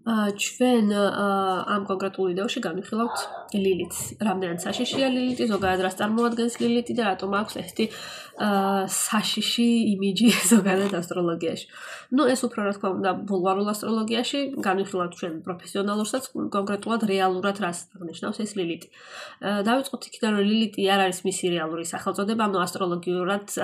ჩვენ ამ კონკრეტულ ვიდეოში განვიხილავთ ლილითს. რამდენად საშიშია ლილითი, ზოგადად რას წარმოადგენს ლილითი და რატომ აქვს ესეთი საშიში იმიჯი ზოგადად ასტროლოგიაში. ეს უფრო რა თქმა უნდა ბულვარულ ასტროლოგიაში განვიხილავთ ჩვენ პროფესიონალურსაც, კონკრეტულად რეალურად რას აღნიშნავს ეს ლილითი. დავიწყოთ იქიდან, რომ ლილითი არ არის მისი რეალური სახელწოდება,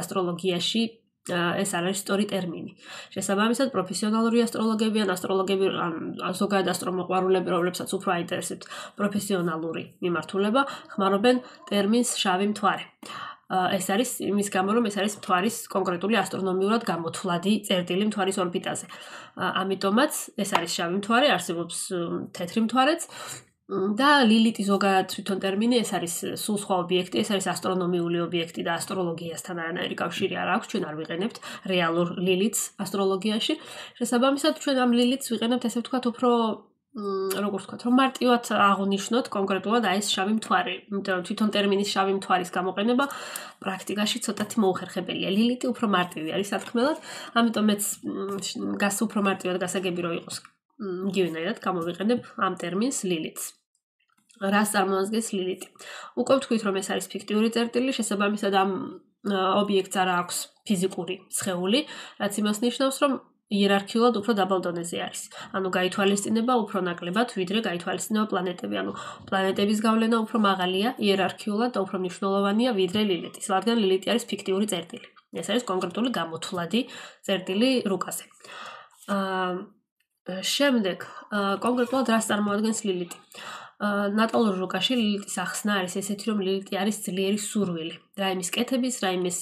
ასტროლოგიაში ეს არ არის სწორი ტერმინი. შესაბამისად, პროფესიონალური ასტროლოგები ან ასტროლოგები ან ზოგადად ასტრომოყვარულები, რომლებსაც უფრო აინტერესებთ პროფესიონალური მიმართულება, ხმარობენ ტერმინს შავი მთვარე. ეს არის იმის გამო, რომ ეს არის მთვარის კონკრეტული ასტრონომიურად გამოთვლადი წერტილი მთვარის ორბიტაზე. ამიტომაც ეს არის შავი მთვარე, არსებობს თეთრი მთვარეც. და ლილითი ზოგადად თვითონ ტერმინი ეს არის სულ სხვა ობიექტი, ეს არის ასტრონომიული ობიექტი და ასტროლოგიასთან არანაირი კავშირი არ აქვს, ჩვენ არ ვიყენებთ რეალურ ლილითს ასტროლოგიაში. შესაბამისად, ჩვენ ამ ლილითს ვიყენებთ ესე ვთქვათ უფრო როგორც ვთქვათ, რომ მარტივად აღნიშნოთ კონკრეტულად ეს შავი მთვარე. იმიტომ რომ თვითონ ტერმინის შავი მთვარის გამოყენება პრაქტიკაში ცოტათი მოუხერხებელია. ლილითი უფრო მარტივი არის სათქმელად, ამიტომაც უფრო მარტივად გასაგები რომ იყოს იგივენაირად გამოვიყენებ ამ ტერმინს ლილითს. რას წარმოადგენს ლილითი? უკვე ვთქვით, რომ ეს არის ფიქტიური წერტილი, შესაბამისად ამ ობიექტს არ აქვს ფიზიკური სხეული, რაც იმას ნიშნავს, რომ იერარქიულად უფრო დაბალ დონეზე არის. ანუ გაითვალისწინება უფრო ნაკლებად, ვიდრე გაითვალისწინება პლანეტები. ანუ პლანეტების გავლენა უფრო მაღალია იერარქიულად და უფრო მნიშვნელოვანია ვიდრე ლილითის. რადგან ლილითი არის ფიქტიური წერტილი. ეს არის კონკრეტული გამოთვლადი წერტილი რუკაზე. შემდეგ კონკრეტულად რას წარმოადგენს ლილითი? ნატალურ რუკაში ლილითის ახსნა არის ესეთი, რომ ლილითი არის ძლიერი სურვილი. რაიმის კეთების, რაიმის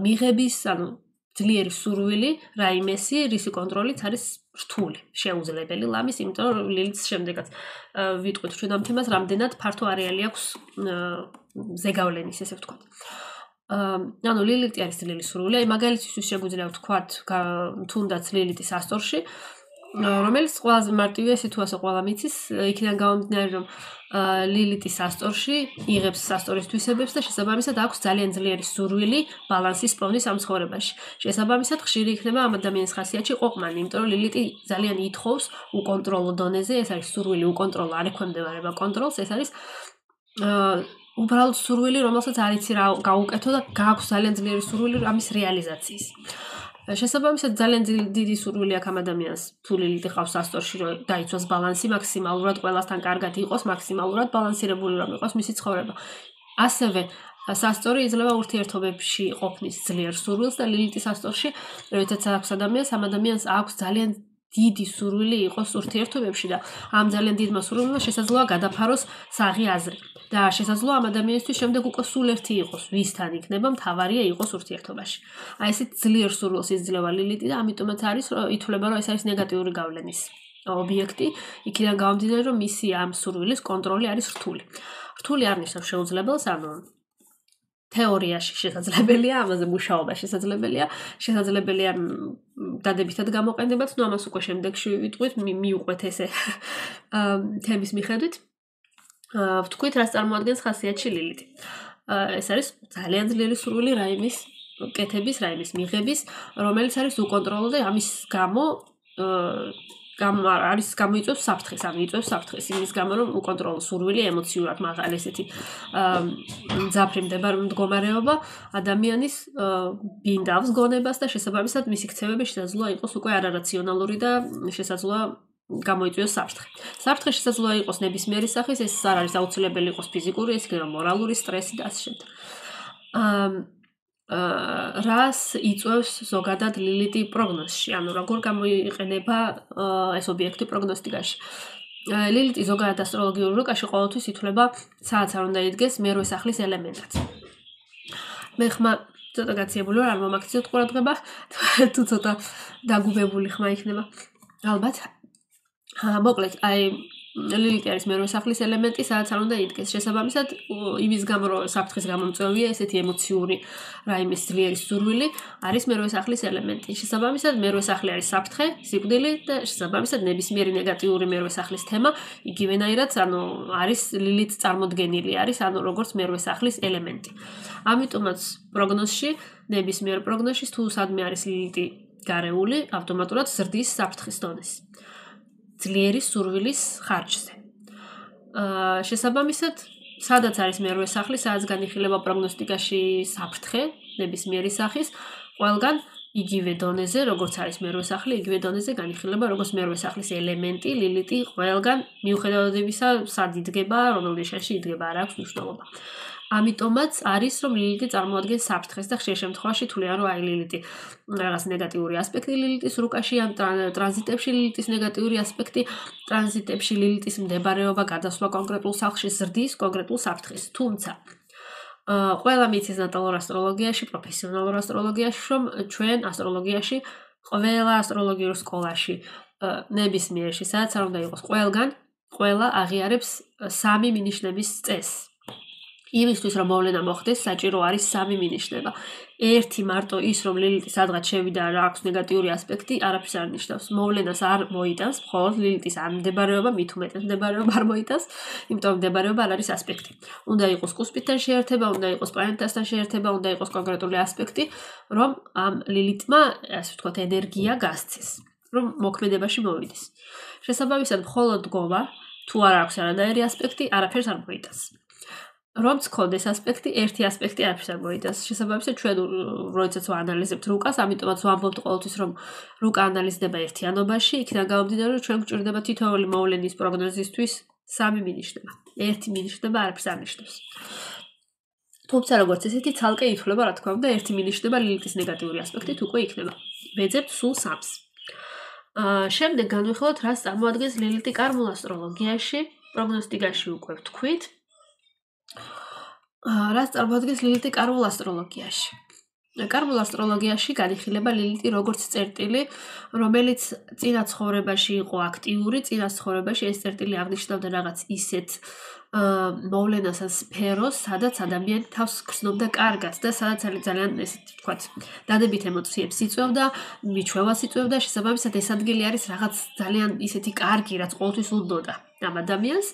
მიღების, ანუ ძლიერი სურვილი, რაიმესი, რისი კონტროლით არის რთული, შეუძლებელი ლამის, იმიტომ რომ ლილითს შემდეგაც ვიტყვით ჩვენ ამ თემას, რამდენად ფართო არეალი აქვს ზეგავლენის, ესე ვთქვათ. ანუ ლილითი არის ძლიერი სურვილი, მაგალითისთვის შეგვიძლია ვთქვათ, თუნდაც ლილითის ასტორში, რომელიც ყველაზე მარტივია, თუ ასე ყველა მიცის, იქიდან გამომდინარე, რომ ლილითის ასტორში იღებს ასტორის თვისებებს და შესაბამისად აქვს ძალიან ძლიერი სურვილი ბალანსის პოვნის ამ ცხოვრებაში. შესაბამისად ხშირი იქნება ამ ადამიანის ხასიათში ყოფმანი, იმიტომ რომ ლილითი ძალიან ითხოვს უკონტროლო დონეზე, ეს არის სურვილი უკონტროლო, არ ექვემდებარება კონტროლს, ეს არის უბრალოდ სურვილი, რომელსაც არ იცი რა გაუკეთო და გააქვს ძალიან ძლიერი სურვილი ამის რეალიზაციის. შესაბამისად ძალიან დიდი სურვილი აქვს ამ ადამიანს, თუ ლილითი ყავს ასტორში, რომ დაიცვას ბალანსი, მაქსიმალურად ყველასთან კარგად იყოს, მაქსიმალურად ბალანსირებული რომ იყოს მისი ცხოვრება. ასევე ასტორი იძლევა ურთიერთობებში ყოფნის ძლიერ სურვილს და ლილითის ასტორში, როდესაც აქვს ადამიანს, ამ ადამიანს აქვს ძალიან დიდი სურვილი იყოს ურთიერთობებში და ამ ძალიან დიდმა სურვილმა შესაძლოა გადაფაროს საღი აზრი. და შესაძლოა ამ ადამიანისთვის შემდეგ უკვე სულ ერთი იყოს, ვისთან იქნება მთავარია იყოს ურთიერთობაში. ესეთ ძლიერ სურვილს იძლევა ლილითი და ამიტომაც არის ითვლება, რომ ეს არის ნეგატიური გავლენის ობიექტი, იქიდან გამომდინარე, რომ მისი ამ სურვილის კონტროლი არის რთული. რთული არ ნიშნავს შეუძლებელს, ანუ თეორიაში შესაძლებელია, ამაზე მუშაობა შესაძლებელია დადებითად გამოყენებაც, ამას უკვე შემდეგში ვიტყვით, მიუყვეთ ესე თემის მიხედვით. ვთქვით, რას წარმოადგენს ხასიათში ლილითი. ეს არის ძალიან ძლიერი სურვილი რაიმის კეთების, რაიმის მიღების, რომელიც არის უკონტროლო და ამის გამო არის გამოიწვევს საფრთხეს, ანუ იწვევს საფრთხეს იმის გამო, რომ უკონტროლო სურვილი ემოციურად მაღალი ესეთი მძაფრი მდგომარეობა ადამიანის ბინდავს გონებას და შესაბამისად მისი ქცევები შესაძლოა იყოს უკვე არარაციონალური და შესაძლოა გამოიწვიოს საფრთხე. საფრთხე შესაძლოა იყოს ნებისმიერი სახის, ეს არ არის აუცილებელი იყოს ფიზიკური, ეს იქნება მორალური სტრესი და ასე შემდეგ. რას იწვევს ზოგადად ლილითი პროგნოზში, ანუ როგორ გამოიყენება ეს ობიექტი პროგნოსტიკაში. ლილითი ზოგადად ასტროლოგიურ რუკაში ყოველთვის ითვლება, სადაც არ უნდა იდგეს მერვე სახლის ელემენტად. მე ხმა ცოტა გაციებული ვარ, არ მომაქციოთ ყურადღება, თუ ცოტა დაგუბებული ხმა იქნება. ალბათ. მოკლედ, ლილითი არის მერვე სახლის ელემენტი, სადაც არ უნდა იდგეს. შესაბამისად, იმის გამო, რომ საფრთხის გამომწვევია ესეთი ემოციური რაიმის ძლიერი სურვილი, არის მერვე სახლის ელემენტი. შესაბამისად, მერვე სახლი არის საფრთხე, სიკვდილი და შესაბამისად ნებისმიერი ნეგატიური მერვე სახლის თემა, იგივენაირად, ანუ არის ლილითს წარმოდგენილი არის, ანუ როგორც მერვე სახლის ელემენტი. ამიტომაც პროგნოზში, ნებისმიერ პროგნოზში თუ სადმე არის ლილითი გარეული, ავტომატურად ზრდის საფრთხის დონეს. ძლიერი სურვილის ხარჯზე. შესაბამისად, სადაც არის მერვე სახლი, სადაც განიხილება პროგნოსტიკაში საფრთხე, ნებისმიერი სახის, ყველგან იგივე დონეზე, როგორც არის მერვე სახლი, იგივე დონეზე განიხილება როგორც მერვე სახლის ელემენტი, ლილიტი, ყველგან მიუხედავად იმისა, სად იდგება, რომელ ნიშანში იდგება, არ აქვს მნიშვნელობა. ამიტომაც არის, რომ ლილიტი წარმოადგენს საფრთხეს და ხშირ შემთხვევაში თვლიან, რომ აი ლილიტი რაღაც ნეგატიური ასპექტი ლილიტის რუკაში ან ტრანზიტებში ლილიტის ნეგატიური ასპექტი, ტრანზიტებში ლილიტის მდებარეობა გადასვლა კონკრეტულ სახლში ზრდის კონკრეტულ საფრთხეს. თუმცა ყველა მიცის ნატალურ ასტროლოგიაში, პროფესიონალურ ასტროლოგიაში, რომ ჩვენ ასტროლოგიაში, ყველა ასტროლოგიურ სკოლაში, ნებისმიერში, სადაც არ უნდა იყოს ყველგან, ყველა აღიარებს 3 მინიშნების წესს. იმისთვის რომ მოვლენა მოხდეს, საჭირო არის 3 მინიშნება. ერთი მარტო ის, რომ ლილიტი სადღაც შევიდა და აქვს ნეგატიური ასპექტი, არაფერს არ ნიშნავს. მოვლენას არ მოიტანს, მხოლოდ ლილიტის არ მდებარეობა, მით უმეტეს მდებარეობა არ მოიტანს, იმიტომ მდებარეობა არ არის ასპექტი. უნდა იყოს კუსპიდთან შეერთება, უნდა იყოს პლანეტასთან შეერთება, უნდა იყოს კონკრეტული ასპექტი, რომ ამ ლილიტმა, ასე ვთქვათ, ენერგია გასცეს, რომ მოქმედებაში მოვიდეს. შესაბამისად, მხოლოდ გოვა, თუ არ აქვს არანაირი ასპექტი, არაფერს არ მოიტანს. რომ გქონდეს ასპექტი, ერთი ასპექტი არაფერს არ მოიტანს. შესაბამისად, ჩვენ როდესაც ვაანალიზებთ რუკას, ამიტომაც ვამბობთ ყოველთვის, რომ რუკა ანალიზდება ერთიანობაში, იქიდან გამომდინარე, რომ ჩვენ გვჭირდება თითოეული მოვლენის პროგნოზისთვის 3 მინიშნება. ერთი მინიშნება არაფერს არ ნიშნავს. თუმცა როგორც ესეთი ცალკე ითვლება, რა თქმა უნდა, ერთი მინიშნება ლილიტის ნეგატიური ასპექტით უკვე იქნება. ვეძებთ სულ 3-ს. შემდეგ განვიხილოთ, რას წარმოადგენს ლილიტი კარმულ ასტროლოგიაში, პროგნოსტიკაში უკვე ვთქვით. რას წარმოადგენს ლილიტი კარმულ ასტროლოგიაში? კარმულ ასტროლოგიაში განიხილება ლილიტი როგორც წერტილი, რომელიც წინა ცხოვრებაში იყო აქტიური, წინა ცხოვრებაში ეს წერტილი აღნიშნავდა რაღაც ისეთ მოვლენას ან სფეროს, სადაც ადამიანი თავს გრძნობდა კარგად და სადაც ძალიან ესეთ ვთქვათ, დადებით ემოციებს იწვევდა, მიჩვევას იწვევდა, შესაბამისად ეს ადგილი არის რაღაც ძალიან ისეთი კარგი, რაც ყოველთვის უდნოდა ამ ადამიანს,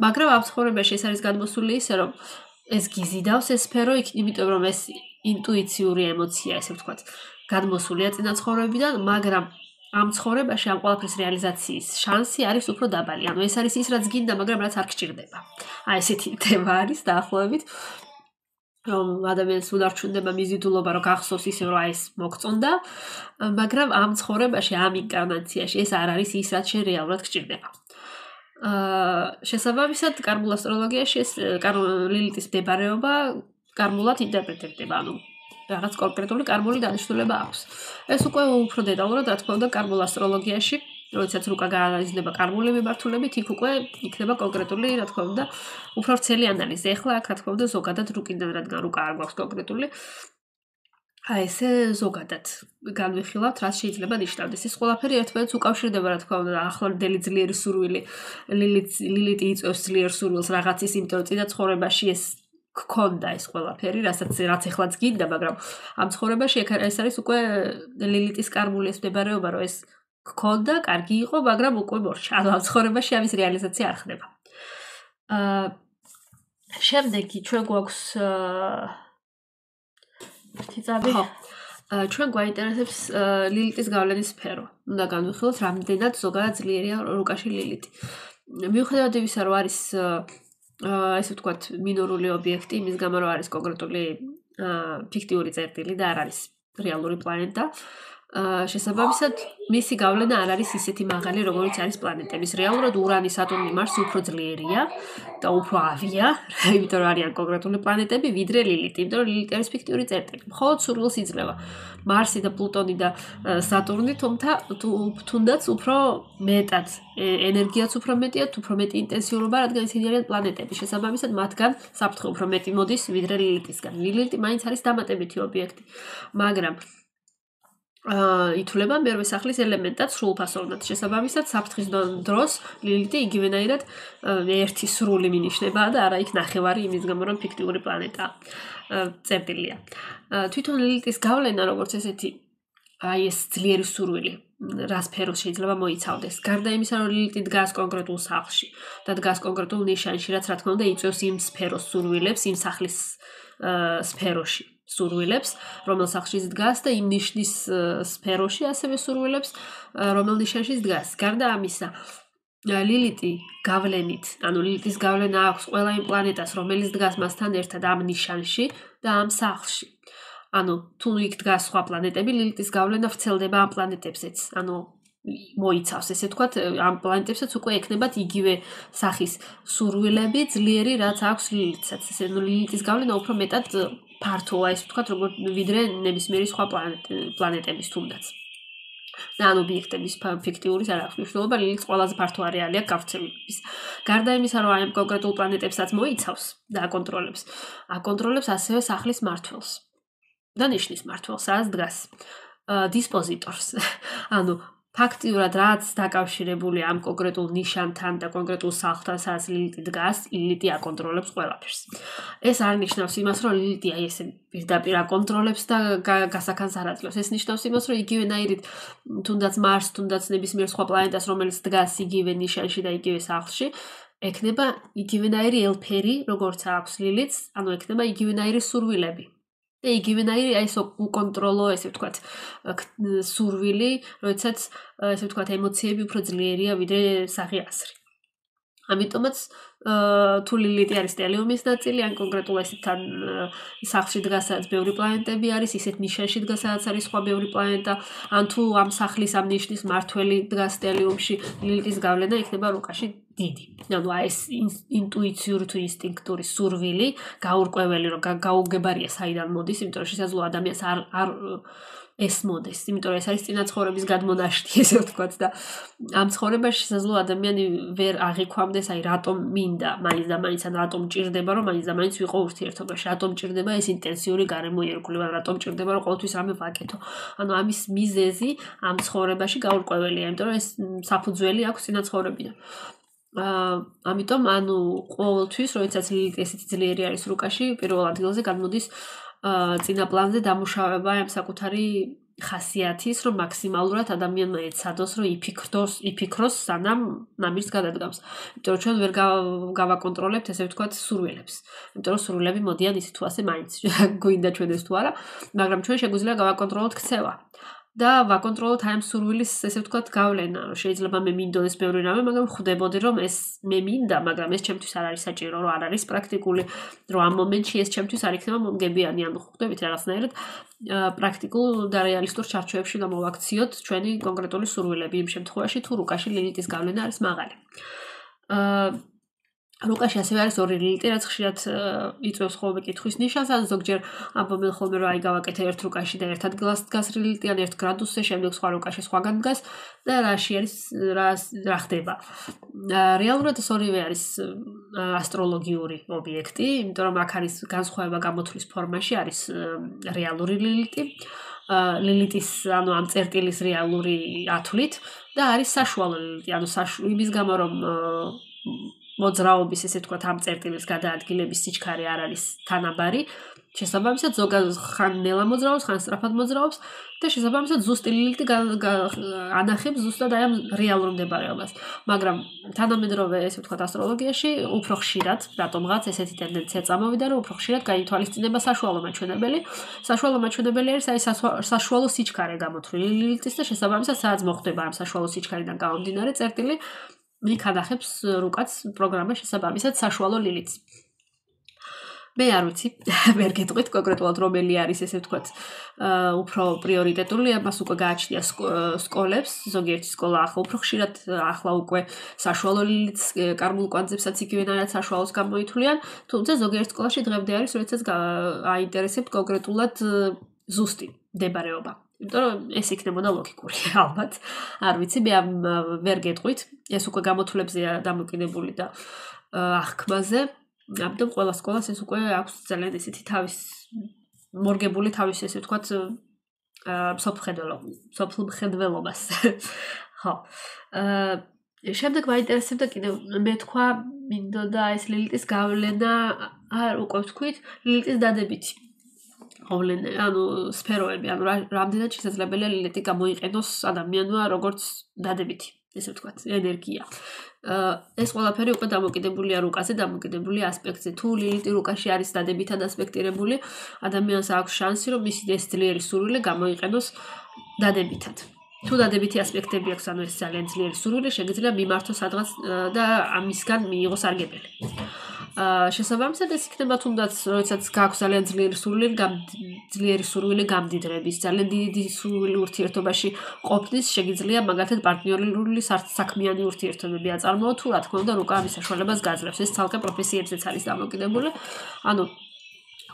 მაგრამ ამ ცხოვრებაში ეს არის გადმოსული ისე, რომ ეს გიზიდავს ეს სფერო, იმიტომ რომ ეს ინტუიციური ემოცია, ესე ვთქვათ, გადმოსულია წინა ცხოვრებიდან, მაგრამ ამ ცხოვრებაში ამ ყველაფრის რეალიზაციის შანსი არის უფრო დაბალი. ანუ ეს არის ის, რაც გინდა, მაგრამ რაც არ გჭირდება. აი ესეთი თემა არის დაახლოებით, რომ ადამიანს უნარჩუნდება მიზიდულობა, რომ გახსოვს ისე, რომ აი ეს მოგწონდა, მაგრამ ამ ცხოვრებაში, ამ ინკარნაციაში ეს არ არის ის, რაც შენ რეალურად გჭირდება. შესაბამისად, კარმულ ასტროლოგიაში ეს ლილიტის მდებარეობა კარმულად ინტერპრეტირდება, ანუ რაღაც კონკრეტული კარმული დანიშნულება აქვს. ეს უკვე უფრო დეტალურად, რა თქმა უნდა, კარმულ ასტროლოგიაში, როდესაც რუკა გაანალიზდება კარმული მიმართულებით, იქ უკვე იქნება კონკრეტული, რა თქმა უნდა, უფრო ვრცელი ანალიზი. ეხლა აქ, რა თქმა უნდა, ზოგადად რუკიდან, რადგან რუკა არ გვაქვს კონკრეტული, აი ესე ზოგადად განვიხილავთ, რაც შეიძლება ნიშნავდეს. ეს ყველაფერი ერთმანეთს უკავშირდება, რა თქმა უნდა, ახლანდელი ძლიერი სურვილი, ლილიტი იწვევს ძლიერ სურვილს რაღაცის, იმიტომ რომ წინა ცხოვრებაში ეს გქონდა ეს ყველაფერი, რაც ეხლაც გინდა, მაგრამ ამ ცხოვრებაში ეს არის უკვე ლილიტის კარმული ეს მდებარეობა, რომ ეს გქონდა, კარგი იყო, მაგრამ უკვე მორჩა. ანუ ამ ცხოვრებაში ამის რეალიზაცია არ ხდება. შემდეგი ჩვენ გვაქვს ჩვენ გვაინტერესებს ლილიტის გავლენის სფერო. უნდა განვიხილოთ, რამდენად ზოგადად ძლიერია რუკაში ლილიტი. მიუხედავად იმისა, რომ არის ესე ვთქვათ, მინორული ობიექტი, იმის გამო რომ არის კონკრეტული ფიქტიური წერტილი და არ არის რეალური პლანეტა, შესაბამისად, მისი გავლენა არ არის ისეთი მაღალი, როგორც არის პლანეტების. რეალურად ურანი, სატურნი, მარსი უფრო ძლიერია და უფრო ავია, იმიტომ რომ არიან კონკრეტული პლანეტები, ვიდრე ლილიტი, იმიტომ რომ ლილიტი არის ფიქტიური წერტილი. მხოლოდ სურვილს იძლევა. მარსი და პლუტონი და სატურნი, თუნდაც უფრო მეტად, ენერგიაც უფრო მეტია, უფრო მეტი ინტენსიურობა, რადგან ისინი არიან პლანეტები. შესაბამისად, მათგან საფრთხე უფრო მეტი მოდის, ვიდრე ლილიტისგან. ლილიტი მაინც არის დამატებითი ობიექტი, მაგრამ ითვლება მერვე სახლის ელემენტად სრულფასოვნად. შესაბამისად, საფრთხის დროს ლილიტი იგივენაირად ერთი სრული მინიშნებაა და არა იქ ნახევარი, იმის გამო რომ ფიქტიური პლანეტაა, წერტილია. თვითონ ლილიტის გავლენა, როგორც ესეთი, აი ეს ძლიერი სურვილი, რა სფეროს შეიძლება მოიცავდეს. გარდა იმისა, რომ ლილიტი დგას კონკრეტულ სახლში და დგას კონკრეტულ ნიშანში, რაც რა თქმა უნდა იწვევს იმ სფეროს სურვილებს, იმ სახლის სფეროში. სურვილებს, რომელ სახლში დგას და იმ ნიშნის სფეროში ასევე სურვილებს, რომელ ნიშანში დგას. გარდა ამისა, ლილიტი გავლენით, ანუ ლილიტის გავლენა აქვს ყველა იმ პლანეტას, რომელიც დგას მასთან ერთად ამ ნიშანში და ამ სახლში. ანუ თუ იქ დგას სხვა პლანეტები, ლილიტის გავლენა ვრცელდება ამ პლანეტებზეც. ანუ მოიცავს, ესე ვთქვათ, ამ პლანეტებსაც უკვე ექნებათ იგივე სახის სურვილები, ძლიერი, რაც აქვს ლილიტსაც. ესე ლილიტის გავლენა უფრო მეტად ფართოა, ესე ვთქვათ, როგორც ვიდრე ნებისმიერი სხვა პლანეტების თუნდაც. და ან ობიექტების ფიქტიურის არ აქვს მნიშვნელობა, ლილიტს ყველაზე ფართო არეალი აქვს გავრცელების. გარდა იმისა, რომ ამ კონკრეტულ პლანეტებსაც მოიცავს და აკონტროლებს ასევე სახლის მმართველს და ნიშნის მმართველს, სადაც დგას დისპოზიტორს. ანუ ფაქტიურად რაც დაკავშირებული ამ კონკრეტულ ნიშანთან და კონკრეტულ სახლთან, სადაც ლილიტი დგას, ლილიტი აკონტროლებს ყველაფერს. ეს არ ნიშნავს იმას, რომ ლილიტი აი ესე პირდაპირ აკონტროლებს და გასახანს არ აძლევს. ეს ნიშნავს იმას, რომ იგივენაირით თუნდაც მარსს, თუნდაც ნებისმიერ სხვა პლანეტას, რომელიც დგას იგივე ნიშანში და იგივე სახლში, ექნება იგივენაირი ელფერი, როგორც აქვს ლილიტს, ანუ ექნება იგივენაირი სურვილები. და იგივენაირი აი ეს უკონტროლო, ესე ვთქვათ, სურვილი, როდესაც ესე ვთქვათ, ემოციები უფრო ძლიერია ვიდრე საღი ასრი. ამიტომაც თუ ლილიტი არის ტელიუმის ნაწილი, ან კონკრეტულ ესთან სახლში დგას, სადაც ბევრი პლანეტები არის, ისეთ ნიშანში დგას, სადაც არის სხვა ბევრი პლანეტა, ან თუ ამ სახლის ამ ნიშნის მმართველი დგას ტელიუმში, ლილიტის გავლენა იქნება რუკაში დიდი. ანუ აი ეს ინტუიციური თუ ინსტინქტური სურვილი, გაურკვეველი, რომ გაუგებარია საიდან მოდის, იმიტომ რომ შესაძლოა ადამიანს არ ესმოდეს, იმიტომ რომ ეს არის წინაცხოვრების გადმონაშთი, ესე ვთქვათ და ამ ცხოვრებაში შესაძლოა ადამიანი ვერ აღიქვამდეს, აი რატომ მინდა, მაინც და მაინც ან რატომ ჭირდება, რომ მაინც და მაინც ვიყო ურთიერთობაში, რატომ ჭირდება ეს ინტენსიური გარემო იერგულება, რატომ ჭირდება, რომ ყოველთვის რამე ვაკეთო. ანუ ამის მიზეზი ამ ცხოვრებაში გაურკვეველია, იმიტომ რომ ეს საფუძველი აქვს წინაცხოვრებიდან. ამიტომ ანუ ყოველთვის, როდესაც ლილიტი ესეთი ძლიერი არის რუკაში, პირველ ადგილზე გამოდის წინა პლანზე დამუშავება ამ საკუთარი ხასიათის, რომ მაქსიმალურად ადამიანმა ეცადოს, რომ იფიქროს სანამ ნამირს გადადგამს. იმიტომ რომ ჩვენ ვერ გავაკონტროლებთ, ესე ვთქვათ, სურვილებს. იმიტომ რომ სურვილები მოდიან ისე თუ ასე მაინც გვინდა ჩვენ ეს თუ არა, მაგრამ ჩვენ შეგვიძლია გავაკონტროლოთ ქცევა. და ვაკონტროლოთ აი ამ სურვილის, ესე ვთქვათ, გავლენა. შეიძლება მე მინდოდეს ბევრი რამე, მაგრამ ხვდებოდი, რომ ეს მე მინდა, მაგრამ ეს ჩემთვის არ არის საჭირო, რომ არ არის პრაქტიკული, რომ ამ მომენტში ეს ჩემთვის არ იქნება მომგებიანი. ანუ ხვდებით რაღაცნაირად პრაქტიკულ და რეალისტურ ჩარჩოებში გამოვაქციოთ ჩვენი კონკრეტული სურვილები იმ შემთხვევაში, თუ რუკაში ლილიტის გავლენა არის მაღალი. რუკაში ასევე არის ორი ლილიტი, რაც ხშირად იწვევს ხოლმე კითხვის ნიშანს, ან ზოგჯერ ამბობენ ხოლმე, რომ აი გავაკეთე ერთ რუკაში და ერთ ადგილას დგას ლილიტი, ან ერთ გრადუსზე, შემდეგ სხვა რუკაში სხვაგან დგას და რა ხდება. რეალურად ეს ორივე არის ასტროლოგიური ობიექტი, იმიტომ რომ აქ არის განსხვავება გამოთვლის ფორმაში, არის რეალური ლილიტი. ლილიტის, ანუ ამ წერტილის რეალური ათვლით და არის საშუალო ლილიტი, ანუ იმის გამო რომ მოძრაობის, ესე ვთქვათ, ამ წერტილის გადაადგილების სიჩქარე არ არის თანაბარი, შესაბამისად ხან ნელა მოძრაობს, ხან სწრაფად მოძრაობს და შესაბამისად ზუსტი ლილიტი ანახებს ზუსტად აი ამ რეალურ მდებარეობას. მაგრამ თანამედროვე, ესე ვთქვათ, ასტროლოგიაში უფრო ხშირად, რატომღაც ესეთი ტენდენცია წამოვიდა, რომ უფრო ხშირად გაითვალისწინება საშუალო მაჩვენებელი. საშუალო მაჩვენებელი არის აი საშუალო სიჩქარე გამოთვლილი ლილიტის და შესაბამისად სადაც მოხდება ამ საშუალო სიჩქარიდან გამომდინარე წერტილი იქ ანახებს რუკაც პროგრამა შესაბამისად საშუალო ლილიტს. მე არ ვიცი, ვერ გეტყვით კონკრეტულად რომელი არის, ესე ვთქვათ, უფრო პრიორიტეტული, ამას უკვე გააჩნია სკოლებს, ზოგიერთი სკოლა ახლა უფრო ხშირად, ახლა უკვე საშუალო ლილიტს კარმულ კვანძებსაც იგივენაირად საშუალოს გამოითვლიან, თუმცა ზოგიერთ სკოლაში დღემდე არის, როდესაც აინტერესებთ კონკრეტულად ზუსტი მდებარეობა. იმიტომ რომ ეს იქნებოდა ლოგიკური, ალბათ. არ ვიცი, მე ვერ გეტყვით, ეს უკვე გამოთვლებზეა დამოკიდებული და აღქმაზე. ამიტომ ყველა სკოლას ეს უკვე აქვს ძალიან ესეთი თავის მორგებული თავის, ესე ვთქვათ, მსოფლმხედველობას. ხო. შემდეგ მაინტერესებდა კიდევ მე თქვა, მინდოდა ეს ლილიტის გავლენა, უკვე ვთქვით, ლილიტის დადებითი. ანუ სფეროები, ანუ რამდენად შესაძლებელია ლილიტი გამოიყენოს ადამიანმა როგორც დადებითი, ესე ვთქვათ, ენერგია. ეს ყველაფერი უკვე დამოკიდებულია რუკაზე, დამოკიდებულია ასპექტზე. თუ ლილიტი რუკაში არის დადებითად ასპექტირებული, ადამიანს აქვს შანსი, რომ მისი ეს ძლიერი სურვილი გამოიყენოს დადებითად. თუ დადებითი ასპექტები აქვს, ანუ ეს ძალიან ძლიერი სურვილი, შეგიძლია მიმართოს სადღაც და ამისგან მიიღოს სარგებელი. შესაბამისად ეს იქნება თუნდაც, როდესაც გაქვს ძალიან ძლიერი სურვილი გამდიდრების, ძალიან დიდი სურვილი ურთიერთობაში ყოფნის, შეგიძლია მაგალითად პარტნიორული საქმიანი ურთიერთობები აწარმოოთ, თუ რა თქმა უნდა, რუკა ამის საშუალებას გაძლევს. ეს ცალკე პროფესიებზეც არის დამოკიდებული. ანუ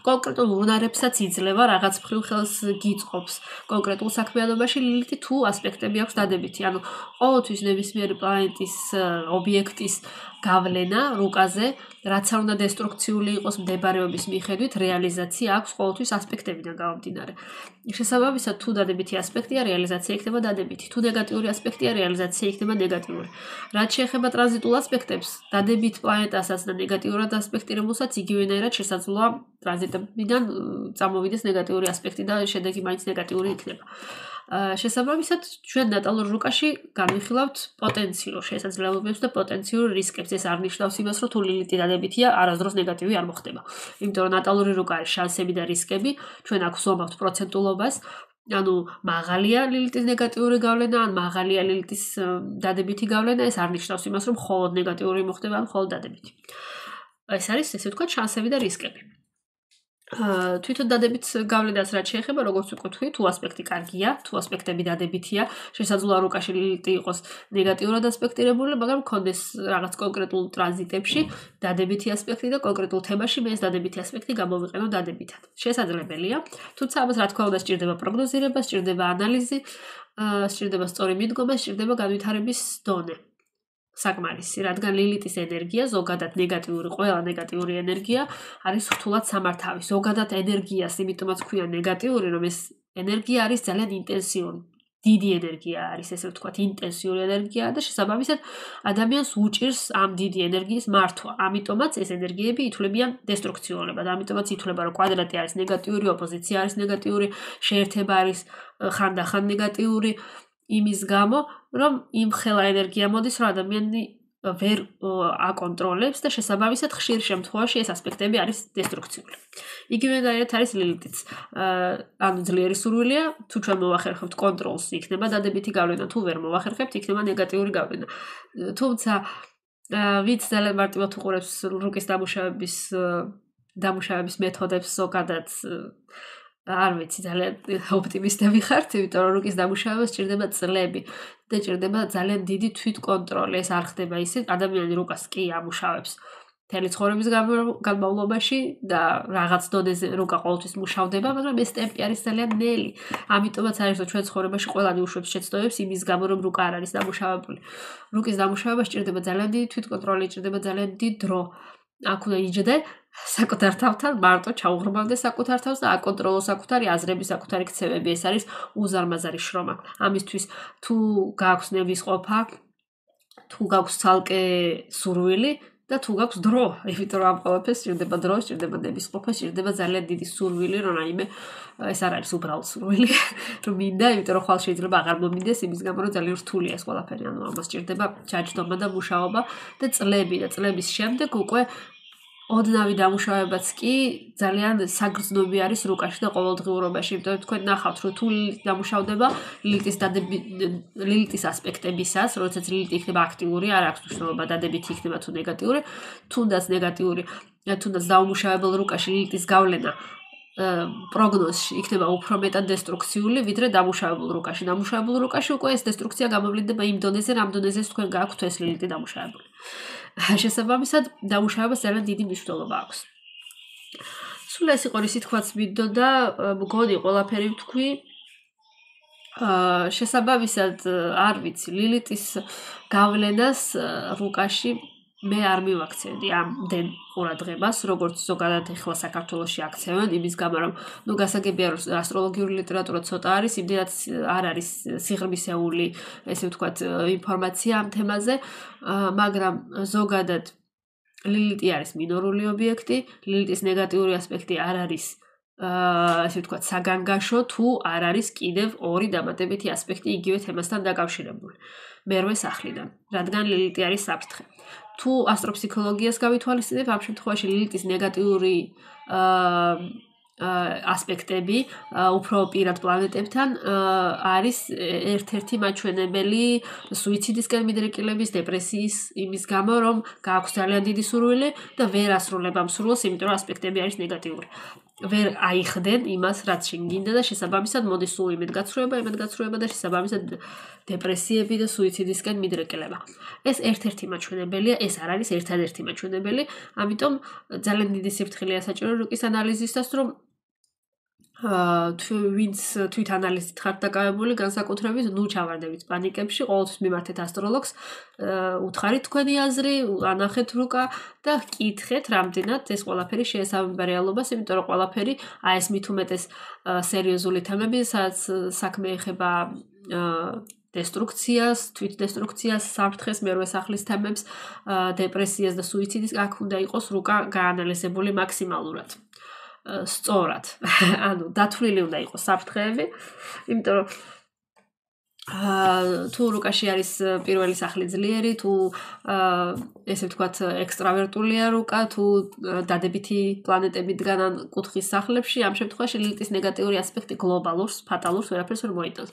კონკრეტულ უნარებსაც იძლევა, რაღაც მხრივ ხელს გიწყობს კონკრეტულ საქმიანობაში ლილითი თუ ასპექტები აქვს დადებითი. ანუ ყოველთვის ნებისმიერი პლანეტის ობიექტის გავლენა რუკაზე, რაც არ უნდა დესტრუქციული იყოს მდებარეობის მიხედვით, რეალიზაცია აქვს ყოველთვის ასპექტებიდან გამომდინარე. შესაბამისად, თუ დადებითი ასპექტია, რეალიზაცია იქნება დადებითი. თუ ნეგატიური ასპექტია, რეალიზაცია იქნება ნეგატიური. რაც შეეხება ტრანზიტულ ასპექტებს, დადებით პლანეტასაც და ნეგატიურად ასპექტირებულსაც იგივენაირად შესაძლოა ტრანზიტებიდან წამოვიდეს ნეგატიური ასპექტი და შედეგი მაინც ნეგატიური იქნება. შესაბამისად, ჩვენ ნატალურ რუკაში განვიხილავთ პოტენციურ შესაძლებლობებს და პოტენციურ რისკებს. ეს არ ნიშნავს იმას, რომ თუ ლილითი დადებითია, არასდროს ნეგატივი არ მოხდება. იმიტომ რომ ნატალური რუკა არის შანსები და რისკები, ჩვენ აქ ვსვამავთ პროცენტულობას. ანუ მაღალია ლილითის ნეგატიური გავლენა, ან მაღალია ლილითის დადებითი გავლენა, ეს არ ნიშნავს იმას, რომ მხოლოდ ნეგატიური მოხდება, ან მხოლოდ დადებითი. ეს არის ესე ვთქვათ შანსები და რისკები. თვითონ დადებით გავლენას რაც შეეხება, როგორც ვიტყვი, თუ ასპექტი კარგია, თუ ასპექტები დადებითია, შესაძლოა რუკაში ლილითი იყოს ნეგატიურად ასპექტირებული, მაგრამ მქონდეს რაღაც კონკრეტულ ტრანზიტებში დადებითი ასპექტი და კონკრეტულ თემაში მე ეს დადებითი ასპექტი გამოვიყენო დადებითად. შესაძლებელია, თუმცა ამას რა თქმა უნდა სჭირდება პროგნოზირება, სჭირდება ანალიზი, სჭირდება სწორი მიდგომა, სჭირდება განვითარების დონე. საკმარისი, რადგან ლილითის ენერგია, ზოგადად ნეგატიური, ყველა ნეგატიური ენერგია არის რთულად სამართავი. ზოგადად ენერგიას, იმიტომაც ქვია ნეგატიური, რომ ეს ენერგია არის ძალიან ინტენსიური. დიდი ენერგია არის, ესე ვთქვათ, ინტენსიური ენერგია და შესაბამისად ადამიანს უჭირს ამ დიდი ენერგიის მართვა. ამიტომაც ეს ენერგიები ითვლებიან დესტრუქციონებად. ამიტომაც ითვლება, რომ კვადრატი არის ნეგატიური, ოპოზიცია არის ნეგატიური, შეერთება არის ხანდახან ნეგატიური. იმის გამო, რომ იმ ხელა ენერგია მოდის, რომ ადამიანი ვერ აკონტროლებს და შესაბამისად ხშირ შემთხვევაში ეს ასპექტები არის დესტრუქციული. იგივენაირად არის ლილითიც. ანუ ძლიერი სურვილია, თუ ჩვენ მოვახერხებთ კონტროლს, იქნება დადებითი გავლენა, თუ ვერ მოვახერხებთ, იქნება ნეგატიური გავლენა. თუმცა ვინც ძალიან მარტივად უყურებს რუკის დამუშავების მეთოდებს ზოგადად არ ვიცი, ძალიან ოპტიმისტები ხართ, იმიტომ რომ რუკის დამუშავებას სჭირდება წლები და სჭირდება ძალიან დიდი თვითკონტროლი. ეს არ ხდება ისე, ადამიანი რუკას კი ამუშავებს მთელი ცხოვრების განმავლობაში და რაღაც დონეზე რუკა ყოველთვის მუშავდება, მაგრამ ეს ტემპი არის ძალიან ნელი. ამიტომაც არის, რომ ჩვენ ცხოვრებაში ყველანი უშვებს შეცდომებს იმის გამო, რომ რუკა არ არის დამუშავებული. რუკის დამუშავება სჭირდება ძალიან დიდი თვითკონტროლი, სჭირდება ძალიან დიდი დრო. აქ უნდა იჯდე საკუთარ თავთან, მარტო ჩაუღრმავდე საკუთარ თავს და აკონტროლო საკუთარი აზრები, საკუთარი ქცევები. ეს არის უზარმაზარი შრომა. ამისთვის თუ გაქვს ნებისყოფა, თუ გაქვს ცალკე სურვილი და თუ გაქვს დრო, იმიტომ რომ ამ ყველაფერს სჭირდება დრო, სჭირდება ნებისყოფა, სჭირდება ძალიან დიდი სურვილი, რომ რაიმე ეს არ არის უბრალოდ სურვილი, რომ მინდა, იმიტომ რომ ხვალ შეიძლება აღარ მომინდეს იმის გამო, რომ ძალიან რთულია ეს ყველაფერი. ანუ ამას სჭირდება ჩაჯდომა და მუშაობა და წლები და წლების შემდეგ უკვე ოდნავი დამუშავებაც კი ძალიან საგრძნობი არის რუკაში და ყოველდღიურობაში. იმიტომ რომ თქვენ ნახავთ, რომ თუ დამუშავდება ლილითის ასპექტებისას, როდესაც ლილითი იქნება აქტიური, არ აქვს მნიშვნელობა დადებითი იქნება თუ ნეგატიური, თუნდაც ნეგატიური, თუნდაც დაუმუშავებელ რუკაში ლილითის გავლენა პროგნოზში იქნება უფრო მეტად დესტრუქციული, ვიდრე დამუშავებულ რუკაში. დამუშავებულ რუკაში უკვე ეს დესტრუქცია გამოვლინდება იმ დონეზე, რამ დონეზე თქვენ გააქვთ ეს ლილითი დამუშავებული. შესაბამისად, დამუშავებას ძალიან დიდი მნიშვნელობა აქვს. სულ ეს იყო რისი თქვაც მინდოდა, მგონი ყველაფერი ვთქვი. შესაბამისად, არ ვიცი, ლილითის გავლენას რუკაში მე არ მივაქცევდი ამდენ ყურადღებას, როგორც ზოგადად ახლა საქართველოში აქცევენ, იმის გამო რომ გასაგებია რომ ასტროლოგიური ლიტერატურა ცოტა არის, იმდენად არ არის სიღრმისეული, ესე ვთქვათ, ინფორმაცია ამ თემაზე, მაგრამ ზოგადად ლილითი არის მინორული ობიექტი, ლილითის ნეგატიური ასპექტი არ არის ესე ვთქვათ, საგანგაშო, თუ არ არის კიდევ ორი დამატებითი ასპექტი იგივე თემასთან დაკავშირებული. მერვე სახლიდან, რადგან ლილითი არის საფრთხე. თუ ასტროფსიქოლოგიას გავითვალისწინებ, ამ შემთხვევაში ლილითის ნეგატიური ასპექტები უფრო პირად პლანეტებთან არის ერთ-ერთი მაჩვენებელი სუიციდისკენ მიდრეკილების, დეპრესიის იმის გამო, რომ გააქვს ძალიან დიდი სურვილი და ვერ ასრულებ ამ სურვილს, იმიტომ რომ ასპექტები არის ნეგატიური. ვერ აიხდენ იმას, რაც შენ გინდა და შესაბამისად მოდის სულ იმედ გაცრუება და შესაბამისად დეპრესიები და სუიციდისკენ მიდრეკილება. ეს ერთ-ერთი მაჩვენებელია, ეს არ არის ერთადერთი მაჩვენებელი, ამიტომ ძალიან დიდი სიფრთხილეა საჭირო რუკის ანალიზისას, რომ ვინც თვით ანალიზით ხართ დაკავებული განსაკუთრებით, ნუ ჩავარდებით პანიკებში, ყოველთვის მიმართეთ ასტროლოგს, უთხარით თქვენი აზრი, ანახეთ რუკა და კითხეთ, რამდენად ეს ყველაფერი შეესაბამება რეალობას, იმიტომ რომ ყველაფერი ეს მით უმეტეს სერიოზული თემები, სადაც საქმე ეხება დესტრუქციას, თვითდესტრუქციას, საფრთხეს, მერვე სახლის თემებს, დეპრესიას და სუიციდის, აქ უნდა იყოს რუკა გაანალიზებული მაქსიმალურად. სწორად. ანუ დათვლილი უნდა იყოს საფრთხეები, იმიტომ რომ თუ რუკაში არის პირველი სახლი ძლიერი, თუ ესე ვთქვათ ექსტრავერტულია რუკა, თუ დადებითი პლანეტები დგანან კუთხის სახლებში, ამ შემთხვევაში ლილიტის ნეგატიური ასპექტი გლობალურს, ფატალურს ვერაფერს ვერ მოიტანს.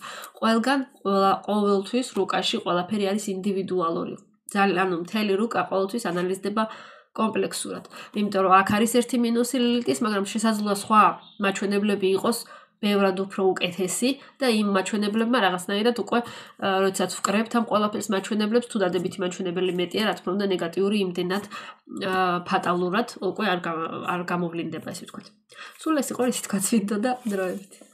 ყოველთვის რუკაში ყველაფერი არის ინდივიდუალური. ანუ მთელი რუკა ყოველთვის ანალიზდება კომპლექსურად. იმიტომ რომ აქ არის ერთი მინუსი ლილიტის, მაგრამ შესაძლოა სხვა მაჩვენებლები იყოს ბევრად უფრო უკეთესი და იმ მაჩვენებლებმა რაღაცნაირად უკვე როდესაც ვკრებთ ამ ყველაფერს მაჩვენებლებს, თუ დადებითი მაჩვენებელი მეტია, რა თქმა უნდა ნეგატიური იმდენად ფატალურად უკვე არ გამოვლინდება, ესე ვთქვათ. სულ ეს იყო რითიც გვაცვიდო და დროებით.